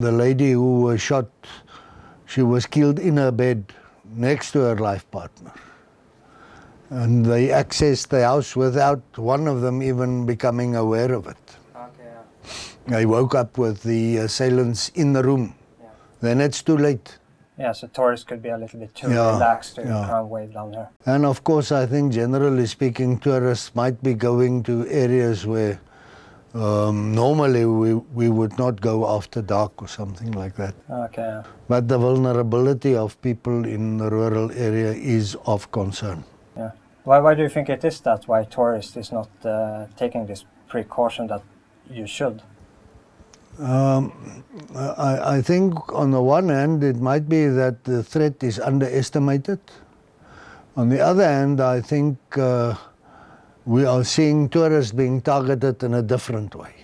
The lady who was shot, she was killed in her bed next to her life partner. And they accessed the house without one of them even becoming aware of it. Okay, yeah. They woke up with the assailants in the room. Yeah. Then it's too late. Yeah, so tourists could be a little bit too relaxed to Yeah. crime wave down here. And of course, I think generally speaking, tourists might be going to areas where normally we would not go after dark or something like that. Okay, yeah. But the vulnerability of people in the rural area is of concern. Yeah. Why do you think it is that? Why tourists is not taking this precaution that you should? I think on the one hand, it might be that the threat is underestimated. On the other hand, I think we are seeing tourists being targeted in a different way.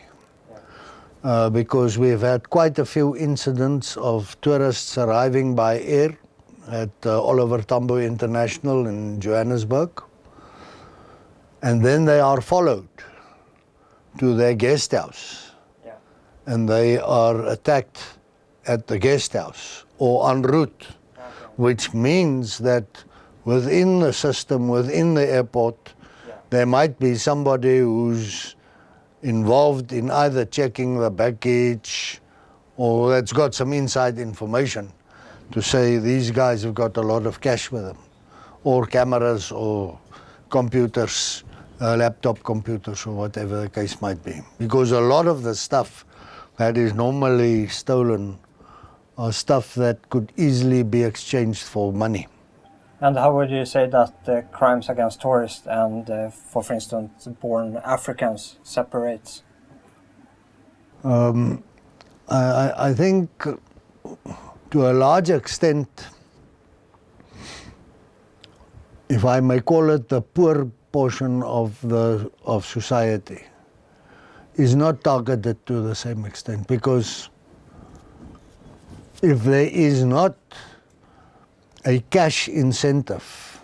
Because we've had quite a few incidents of tourists arriving by air at Oliver Tambo International in Johannesburg. And then they are followed to their guest house. Yeah. And they are attacked at the guest house or en route, which means that within the system, within the airport, there might be somebody who's involved in either checking the baggage or that's got some inside information to say these guys have got a lot of cash with them, or cameras or computers, laptop computers or whatever the case might be. Because a lot of the stuff that is normally stolen are stuff that could easily be exchanged for money. And how would you say that the crimes against tourists and, for instance, born Africans separates? I think to a large extent, if I may call it, the poor portion of society is not targeted to the same extent, because if there is not a cash incentive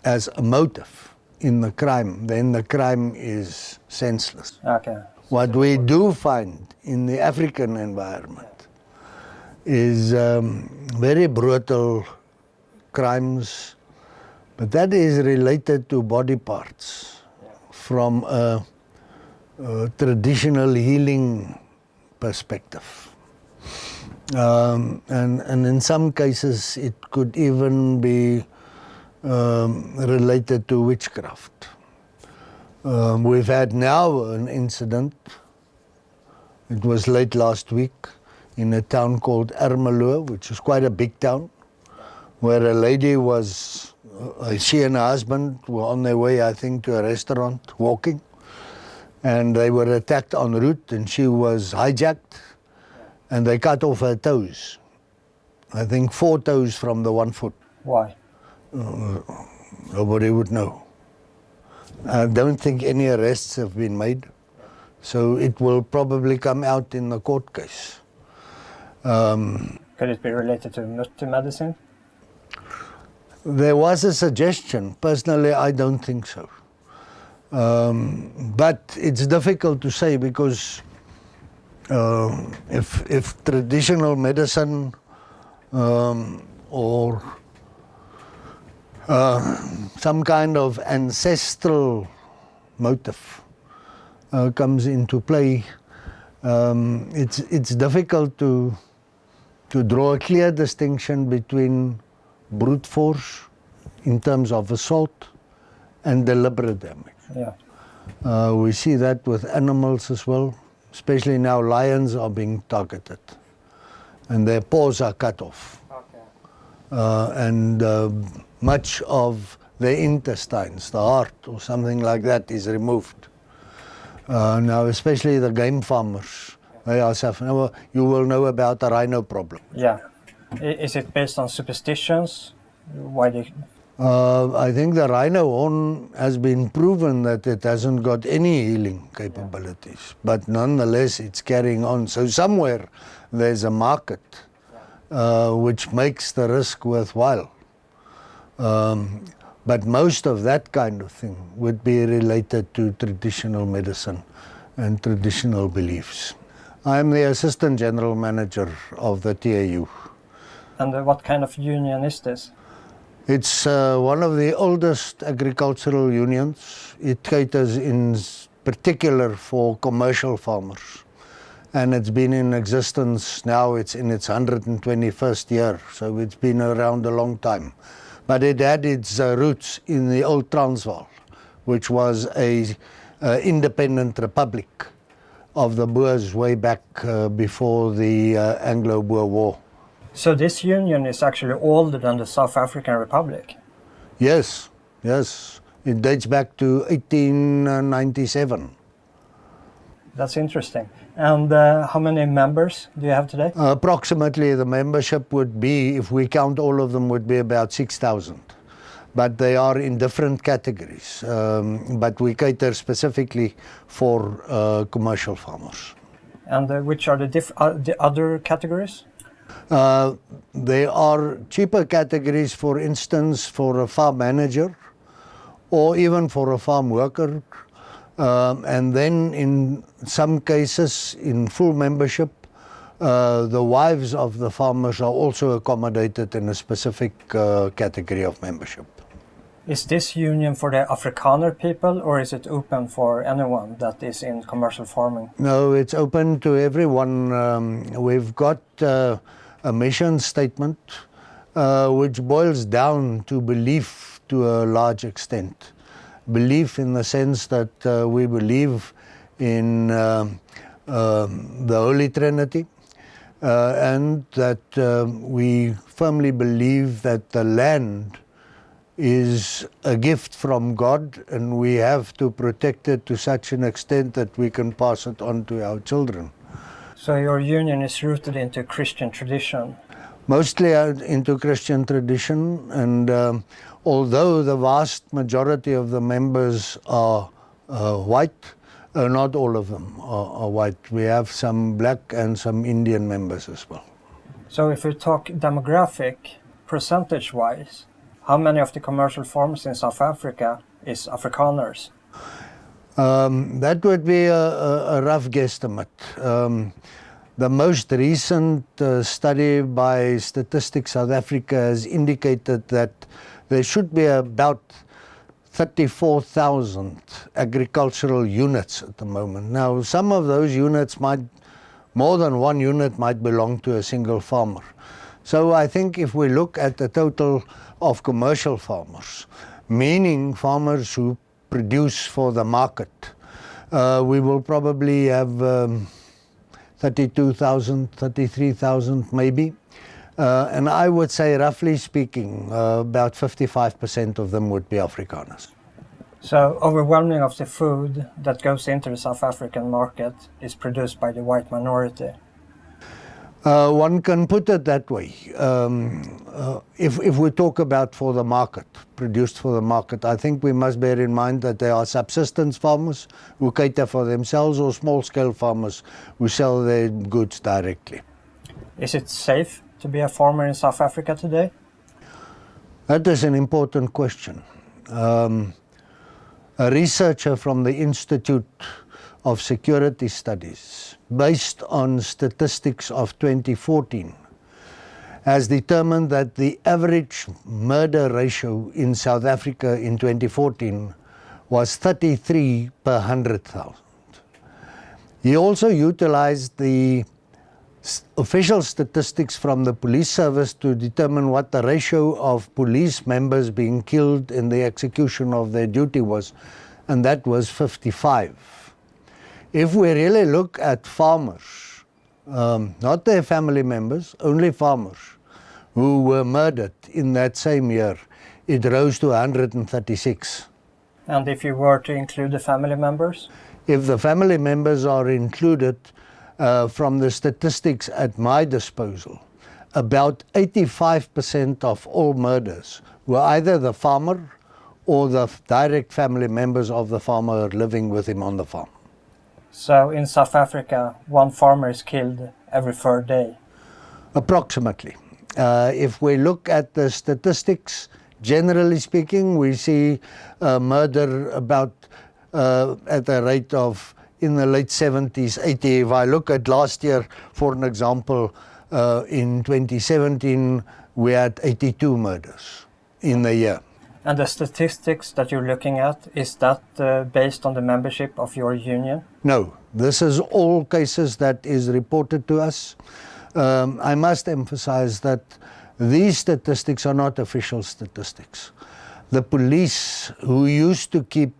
as a motive in the crime, then the crime is senseless. Okay. What we do find in the African environment is very brutal crimes, but that is related to body parts from a traditional healing perspective. And in some cases it could even be related to witchcraft. We've had now an incident, it was late last week, in a town called Ermelo, which is quite a big town, where a lady was, she and her husband were on their way, I think, to a restaurant, walking, and they were attacked en route, and she was hijacked, and they cut off her toes. I think 4 toes from the 1 foot. Why? Nobody would know. I don't think any arrests have been made, so it will probably come out in the court case. Could it be related to medicine? There was a suggestion. Personally, I don't think so. But it's difficult to say, because if traditional medicine or some kind of ancestral motive comes into play, it's difficult to draw a clear distinction between brute force in terms of assault and deliberate damage. Yeah. We see that with animals as well, especially now lions are being targeted and their paws are cut off. Okay. And much of their intestines, the heart or something like that, is removed. Now, especially the game farmers, they are suffering. You will know about the rhino problem. Yeah. Is it based on superstitions? Why they... I think the rhino horn has been proven that it hasn't got any healing capabilities, but nonetheless it's carrying on. So somewhere there's a market which makes the risk worthwhile. But most of that kind of thing would be related to traditional medicine and traditional beliefs. I'm the Assistant General Manager of the TAU. And what kind of union is this? It's one of the oldest agricultural unions. It caters in particular for commercial farmers. And it's been in existence now, it's in its 121st year, so it's been around a long time. But it had its roots in the old Transvaal, which was a independent republic of the Boers way back before the Anglo-Boer War. So this union is actually older than the South African Republic? Yes, yes. It dates back to 1897. That's interesting. And how many members do you have today? Approximately the membership would be, if we count all of them, would be about 6,000. But they are in different categories. But we cater specifically for commercial farmers. And which are the other categories? There are cheaper categories, for instance, for a farm manager or even for a farm worker. And then in some cases, in full membership, the wives of the farmers are also accommodated in a specific category of membership. Is this union for the Afrikaner people, or is it open for anyone that is in commercial farming? No, it's open to everyone. We've got a mission statement which boils down to belief to a large extent. Belief in the sense that we believe in the Holy Trinity and that we firmly believe that the land is a gift from God and we have to protect it to such an extent that we can pass it on to our children. So your union is rooted into Christian tradition? Mostly into Christian tradition, and although the vast majority of the members are white, not all of them are white. We have some black and some Indian members as well. So if we talk demographic, percentage-wise, how many of the commercial farms in South Africa is Afrikaners? That would be a rough guesstimate. The most recent study by Statistics South Africa has indicated that there should be about 34,000 agricultural units at the moment. Now, some of those units more than one unit might belong to a single farmer. So I think if we look at the total of commercial farmers, meaning farmers who produce for the market, we will probably have 32,000, 33,000 maybe. And I would say, roughly speaking, about 55% of them would be Afrikaners. So overwhelming of the food that goes into the South African market is produced by the white minority? One can put it that way. If we talk about for the market, produced for the market, I think we must bear in mind that there are subsistence farmers who cater for themselves or small-scale farmers who sell their goods directly. Is it safe to be a farmer in South Africa today? That is an important question. A researcher from the Institute of Security Studies, based on statistics of 2014, has determined that the average murder ratio in South Africa in 2014 was 33 per 100,000. He also utilized the official statistics from the police service to determine what the ratio of police members being killed in the execution of their duty was, and that was 55. If we really look at farmers, not their family members, only farmers who were murdered in that same year, it rose to 136. And if you were to include the family members? If the family members are included, from the statistics at my disposal, about 85% of all murders were either the farmer or the direct family members of the farmer living with him on the farm. So in South Africa, one farmer is killed every third day? Approximately. If we look at the statistics, generally speaking, we see murder about at a rate of in the late 70s, 80s. If I look at last year, for an example, in 2017, we had 82 murders in the year. And the statistics that you're looking at, is that based on the membership of your union? No, this is all cases that is reported to us. I must emphasize that these statistics are not official statistics. The police, who used to keep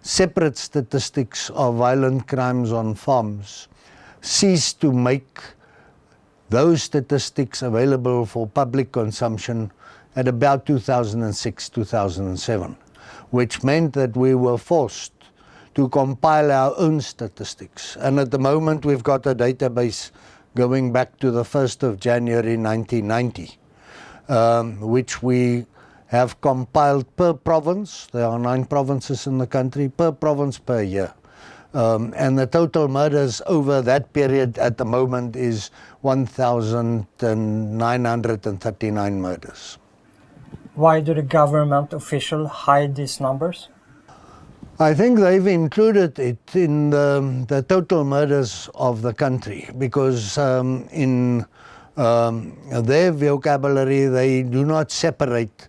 separate statistics of violent crimes on farms, ceased to make those statistics available for public consumption at about 2006, 2007, which meant that we were forced to compile our own statistics. And at the moment we've got a database going back to the 1st of January 1990, which we have compiled per province. There are 9 provinces in the country, per province per year. And the total murders over that period at the moment is 1,939 murders. Why do the government officials hide these numbers? I think they've included it in the total murders of the country because in their vocabulary they do not separate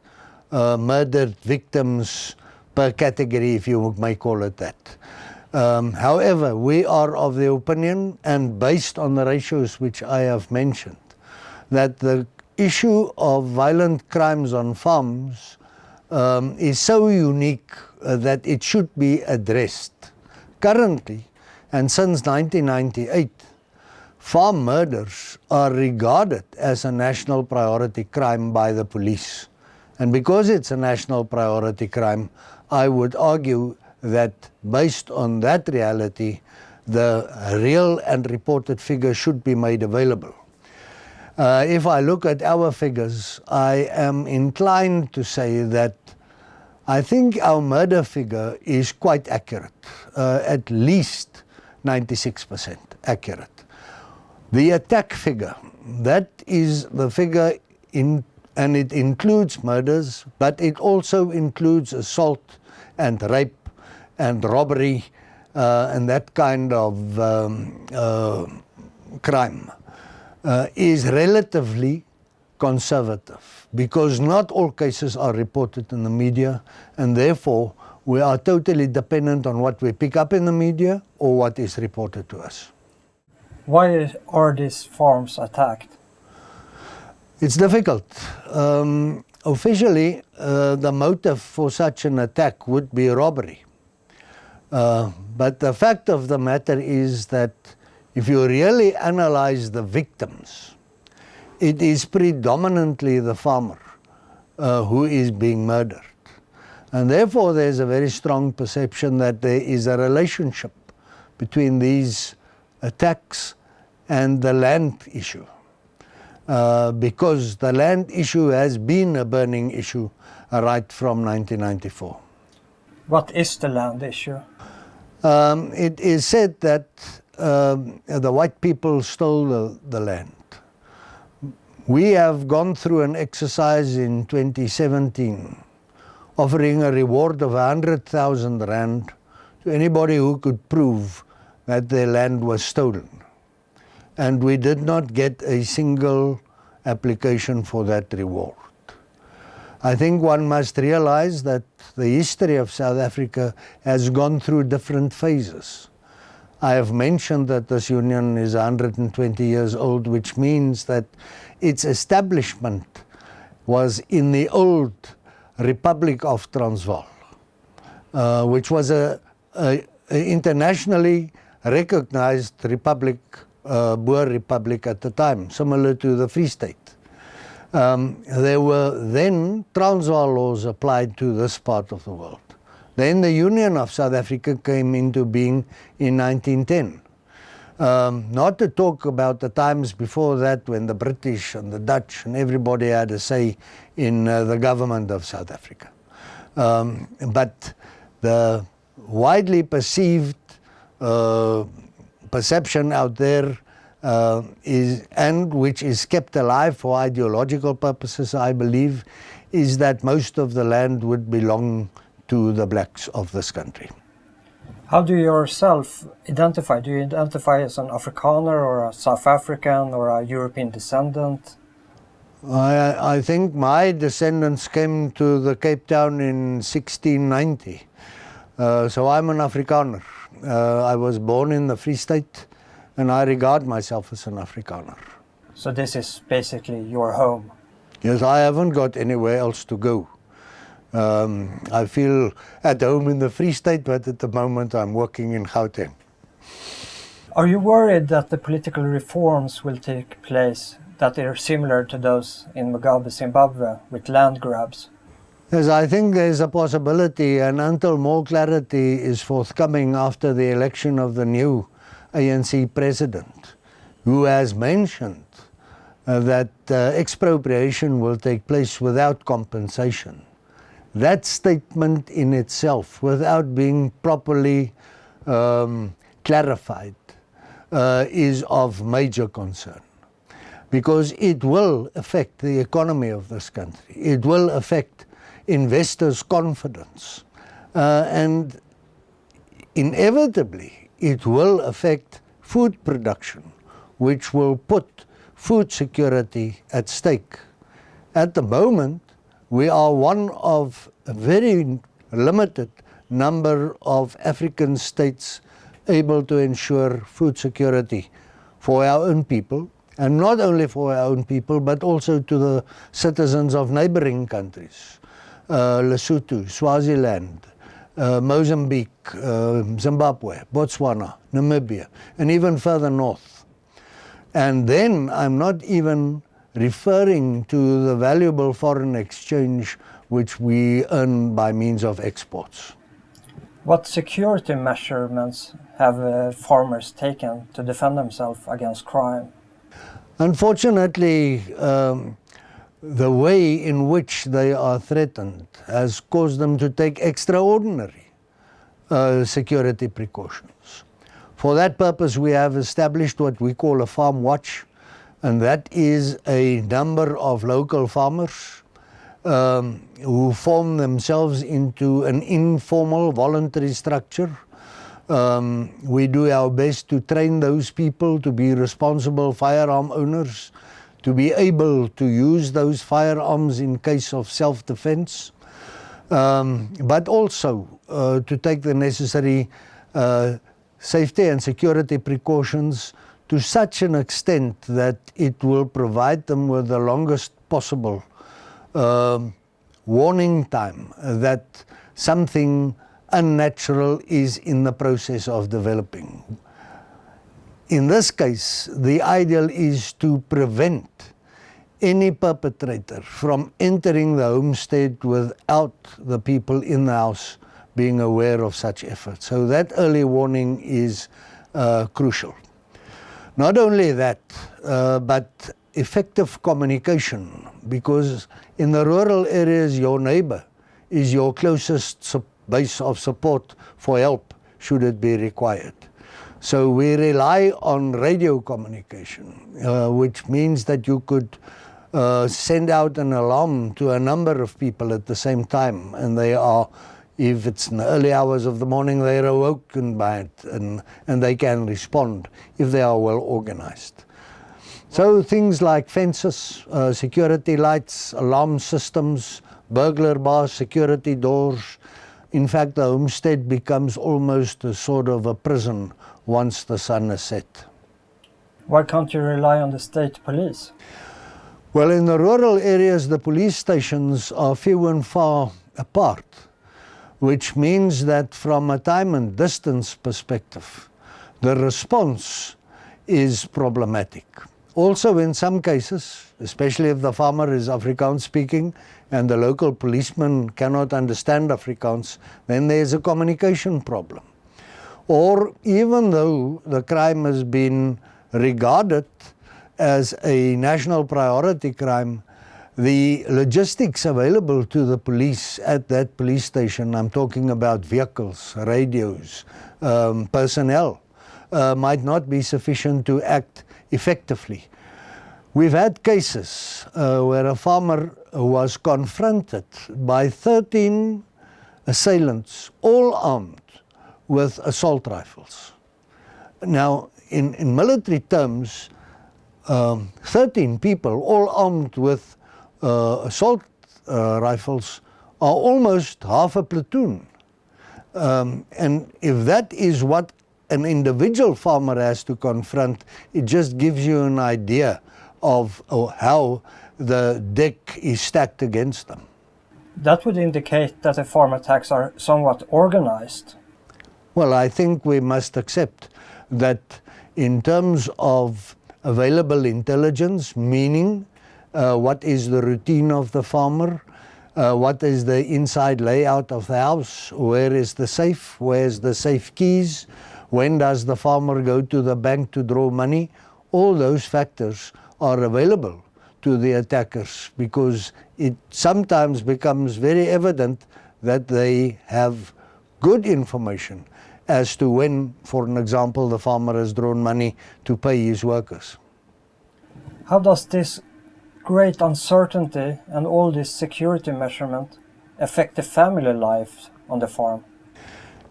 murdered victims per category, if you may call it that. However, we are of the opinion, and based on the ratios which I have mentioned, that the issue of violent crimes on farms is so unique that it should be addressed. Currently, and since 1998, farm murders are regarded as a national priority crime by the police. And because it's a national priority crime, I would argue that based on that reality, the real and reported figure should be made available. If I look at our figures, I am inclined to say that I think our murder figure is quite accurate, at least 96% accurate. The attack figure, that is the figure and it includes murders, but it also includes assault and rape and robbery and that kind of crime. Is relatively conservative because not all cases are reported in the media, and therefore we are totally dependent on what we pick up in the media or what is reported to us. Why are these farms attacked? It's difficult. Officially, the motive for such an attack would be robbery. But the fact of the matter is that if you really analyze the victims, it is predominantly the farmer who is being murdered. And therefore there's a very strong perception that there is a relationship between these attacks and the land issue. Because the land issue has been a burning issue right from 1994. What is the land issue? It is said that the white people stole the land. We have gone through an exercise in 2017 offering a reward of 100,000 rand to anybody who could prove that their land was stolen. And we did not get a single application for that reward. I think one must realize that the history of South Africa has gone through different phases. I have mentioned that this union is 120 years old, which means that its establishment was in the old Republic of Transvaal, which was a internationally recognized republic, Boer republic at the time, similar to the Free State. There were then Transvaal laws applied to this part of the world. Then the Union of South Africa came into being in 1910. Not to talk about the times before that when the British and the Dutch and everybody had a say in the government of South Africa. But the widely perceived perception out there is, and which is kept alive for ideological purposes, I believe, is that most of the land would belong to the blacks of this country. How do you yourself identify? Do you identify as an Afrikaner or a South African or a European descendant? I think my descendants came to the Cape Town in 1690. So I'm an Afrikaner. I was born in the Free State and I regard myself as an Afrikaner. So this is basically your home? Yes, I haven't got anywhere else to go. I feel at home in the Free State, but at the moment I'm working in Gauteng. Are you worried that the political reforms will take place that are similar to those in Mugabe, Zimbabwe, with land grabs? Yes, I think there's a possibility, and until more clarity is forthcoming after the election of the new ANC president, who has mentioned that expropriation will take place without compensation. That statement in itself, without being properly clarified, is of major concern, because it will affect the economy of this country. It will affect investors' confidence, and inevitably it will affect food production, which will put food security at stake. At the moment, we are one of a very limited number of African states able to ensure food security for our own people, and not only for our own people, but also to the citizens of neighboring countries, Lesotho, Swaziland, Mozambique, Zimbabwe, Botswana, Namibia, and even further north. And then I'm not even referring to the valuable foreign exchange which we earn by means of exports. What security measurements have farmers taken to defend themselves against crime? Unfortunately, the way in which they are threatened has caused them to take extraordinary security precautions. For that purpose, we have established what we call a farm watch, and that is a number of local farmers who form themselves into an informal voluntary structure. We do our best to train those people to be responsible firearm owners, to be able to use those firearms in case of self-defense, but also to take the necessary safety and security precautions to such an extent that it will provide them with the longest possible warning time that something unnatural is in the process of developing. In this case, the ideal is to prevent any perpetrator from entering the homestead without the people in the house being aware of such efforts. So that early warning is crucial. Not only that, but effective communication, because in the rural areas, your neighbor is your closest base of support for help should it be required. So we rely on radio communication, which means that you could send out an alarm to a number of people at the same time, and they are, if it's in the early hours of the morning, they are awoken by it, and they can respond if they are well organized. So things like fences, security lights, alarm systems, burglar bars, security doors. In fact, the homestead becomes almost a sort of a prison once the sun is set. Why can't you rely on the state police? Well, in the rural areas, the police stations are few and far apart, which means that from a time and distance perspective, the response is problematic. Also, in some cases, especially if the farmer is Afrikaans speaking and the local policeman cannot understand Afrikaans, then there is a communication problem. Or even though the crime has been regarded as a national priority crime, the logistics available to the police at that police station, I'm talking about vehicles, radios, personnel, might not be sufficient to act effectively. We've had cases where a farmer was confronted by 13 assailants, all armed, with assault rifles. Now, in military terms, 13 people, all armed with assault rifles, are almost half a platoon. And if that is what an individual farmer has to confront, it just gives you an idea of how the deck is stacked against them. That would indicate that the farm attacks are somewhat organized. Well, I think we must accept that in terms of available intelligence, meaning what is the routine of the farmer, what is the inside layout of the house, where is the safe, where's the safe keys, when does the farmer go to the bank to draw money, all those factors are available to the attackers, because it sometimes becomes very evident that they have good information as to when, for an example, the farmer has drawn money to pay his workers. How does this great uncertainty and all this security measurement affect the family life on the farm?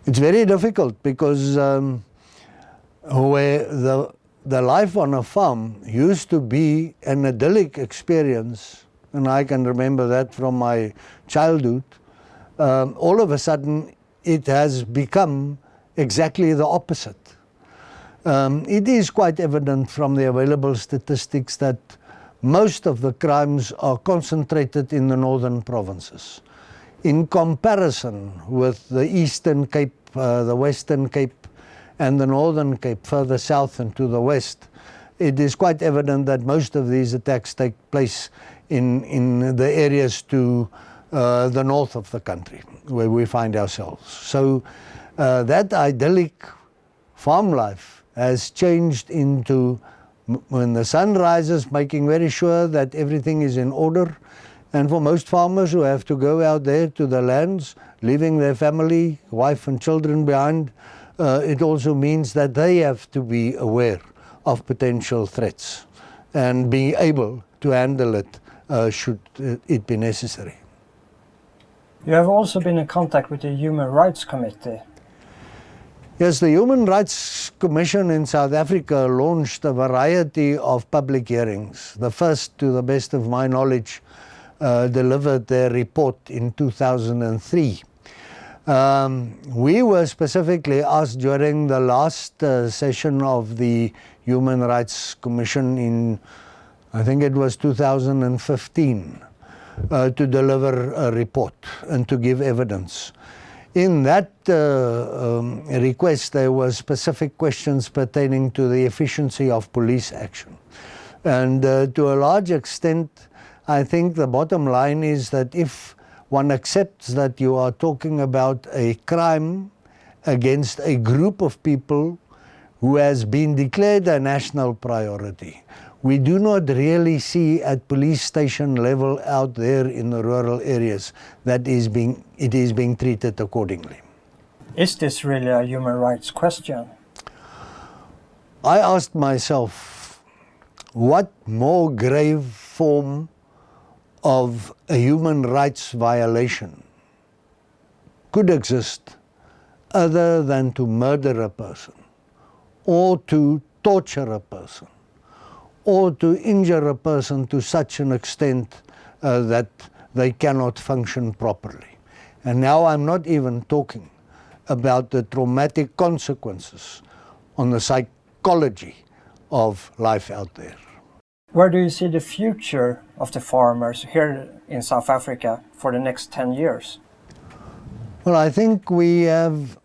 It's very difficult because where the life on a farm used to be an idyllic experience, and I can remember that from my childhood, all of a sudden it has become exactly the opposite. It is quite evident from the available statistics that most of the crimes are concentrated in the northern provinces. In comparison with the Eastern Cape, the Western Cape, and the Northern Cape further south and to the west, it is quite evident that most of these attacks take place in the areas to the north of the country, where we find ourselves. So that idyllic farm life has changed into, when the sun rises, making very sure that everything is in order. And for most farmers who have to go out there to the lands, leaving their family, wife and children behind, it also means that they have to be aware of potential threats and be able to handle it should it be necessary. You have also been in contact with the Human Rights Committee. Yes, the Human Rights Commission in South Africa launched a variety of public hearings. The first, to the best of my knowledge, delivered their report in 2003. We were specifically asked during the last session of the Human Rights Commission in, I think it was 2015, to deliver a report and to give evidence. In that request, there were specific questions pertaining to the efficiency of police action. And to a large extent, I think the bottom line is that if one accepts that you are talking about a crime against a group of people who has been declared a national priority, we do not really see at police station level out there in the rural areas that it is being treated accordingly. Is this really a human rights question? I asked myself, what more grave form of a human rights violation could exist other than to murder a person, or to torture a person, or to injure a person to such an extent that they cannot function properly. And now I'm not even talking about the traumatic consequences on the psychology of life out there. Where do you see the future of the farmers here in South Africa for the next 10 years? Well, I think we have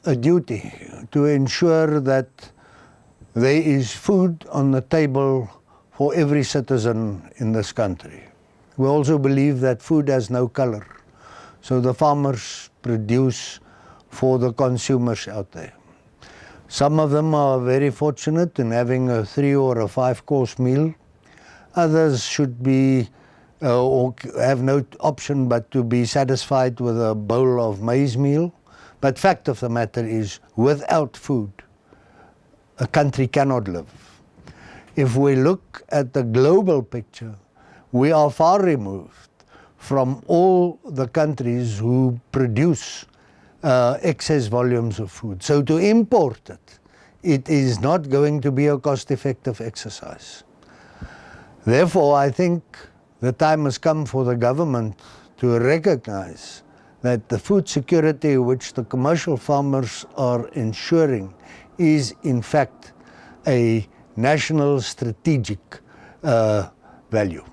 a duty to ensure that there is food on the table for every citizen in this country. We also believe that food has no color, so the farmers produce for the consumers out there. Some of them are very fortunate in having a 3 or a 5-course meal. Others should be or have no option but to be satisfied with a bowl of maize meal. But fact of the matter is, without food, a country cannot live. If we look at the global picture, we are far removed from all the countries who produce excess volumes of food. So to import it, it is not going to be a cost-effective exercise. Therefore, I think the time has come for the government to recognize that the food security which the commercial farmers are ensuring is in fact a national strategic value.